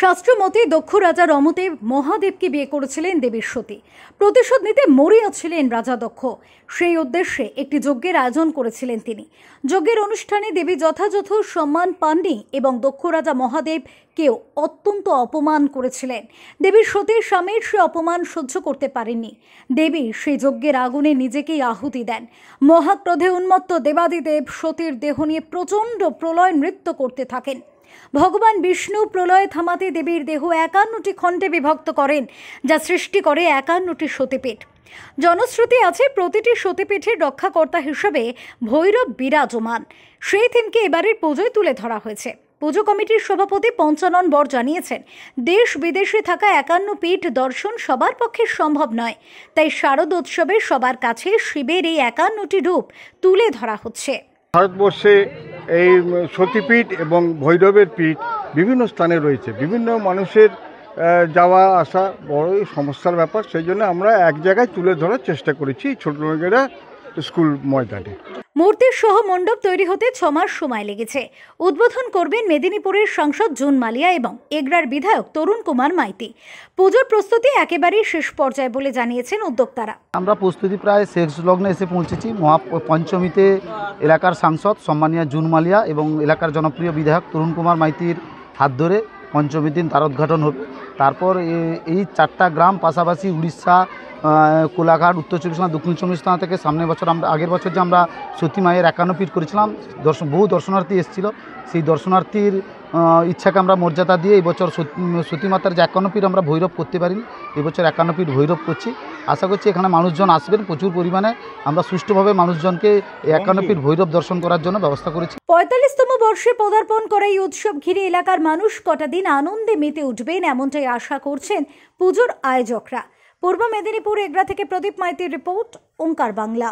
শাস্ত্র মতে দক্ষ রাজা রমদেব মহাদেবকে বিয়ে করেছিলেন দেবীর সতী। প্রতিশোধ নিতে মরিয়া ছিলেন রাজা দক্ষ। সেই উদ্দেশ্যে একটি যজ্ঞের আয়োজন করেছিলেন তিনি। যজ্ঞের অনুষ্ঠানে দেবী যথাযথ সম্মান পাননি এবং দক্ষ রাজা মহাদেবকেও অত্যন্ত অপমান করেছিলেন। দেবীর সতীর স্বামীর সে অপমান সহ্য করতে পারেননি। দেবী সেই যজ্ঞের আগুনে নিজেকেই আহুতি দেন। মহাক্রোধে উন্মত্ত দেবাদিদেব সতীর দেহ নিয়ে প্রচণ্ড প্রলয় নৃত্য করতে থাকেন। ভগবান বিষ্ণু প্রলয় থামাতে দেবীর দেহ ৫১টি খণ্ডে বিভক্ত করেন, যা সৃষ্টি করে ৫১টি সতীপীঠ। জনশ্রুতি আছে প্রতিটি সতীপীঠের রক্ষাকর্তা হিসেবে ভৈরব বিরাজমান। সেই থিমকে এবারের পুজোয় তুলে ধরা হয়েছে। পুজো কমিটির সভাপতি পঞ্চানন বর জানিয়েছেন, দেশ বিদেশে থাকা ৫১ পীঠ দর্শন সবার পক্ষে সম্ভব নয়, তাই শারদ উৎসবে সবার কাছে শিবের এই ৫১টি রূপ তুলে ধরা হচ্ছে। ভারতবর্ষে এই সতীপীঠ এবং ভৈরবের পীঠ বিভিন্ন স্থানে রয়েছে। বিভিন্ন মানুষের যাওয়া আসা বড়ই সমস্যার ব্যাপার, সেই জন্য আমরা এক জায়গায় তুলে ধরার চেষ্টা করেছি ছোট লোকেরা স্কুল ময়দানে। মূর্তির সহ মণ্ডপ তৈরি হতে ৬ মাস সময় লেগেছে। উদ্বোধন করবেন মেদিনীপুরের সাংসদ জুন মালিয়া এবং এগরার বিধায়ক তরুণ কুমার মাইতি। পুজোর প্রস্তুতি একেবারেই শেষ পর্যায়ে বলে জানিয়েছেন উদ্যোক্তারা। আমরা প্রস্তুতি প্রায় শেষ লগ্নে এসে পৌঁছেছি। মহাপঞ্চমীতে এলাকার সাংসদ সম্মানীয় জুন মালিয়া এবং এলাকার জনপ্রিয় বিধায়ক তরুণ কুমার মাইতির হাত ধরে পঞ্চমীর দিন দ্বারোদ্ঘাটন হবে। তারপর এই 4টা গ্রাম পাশাপাশি উড়িষ্যা, কোলাঘাট, উত্তর চব্বিশ পরগনা, দক্ষিণ চব্বিশ পরগনা থেকে সামনের বছর আগের বছর যে আমরা সতী মায়ের ৫১ পীঠ করেছিলাম, বহু দর্শনার্থী এসেছিল। সেই দর্শনার্থীর ইচ্ছাকে আমরা মর্যাদা দিয়ে এই বছর সতী মাতার যে ৫১ পীঠ আমরা ভৈরব করতে পারিনি, এই বছর ৫১ পীঠ ভৈরব করছি। আশা করছি এখানে মানুষজন আসবেন প্রচুর পরিমাণে। আমরা সুষ্ঠুভাবে মানুষজনকে এই ৫১ পীঠ ভৈরব দর্শন করার জন্য ব্যবস্থা করেছি। ৪৫তম বর্ষে পদার্পণ করা এই উৎসব ঘিরে এলাকার মানুষ কটা দিন আনন্দে মেতে উঠবেন, এমনটাই আশা করছেন পুজোর আয়োজকরা। পূর্ব মেদিনীপুর এগরা থেকে প্রদীপ মাইতির রিপোর্ট, ওঙ্কার বাংলা।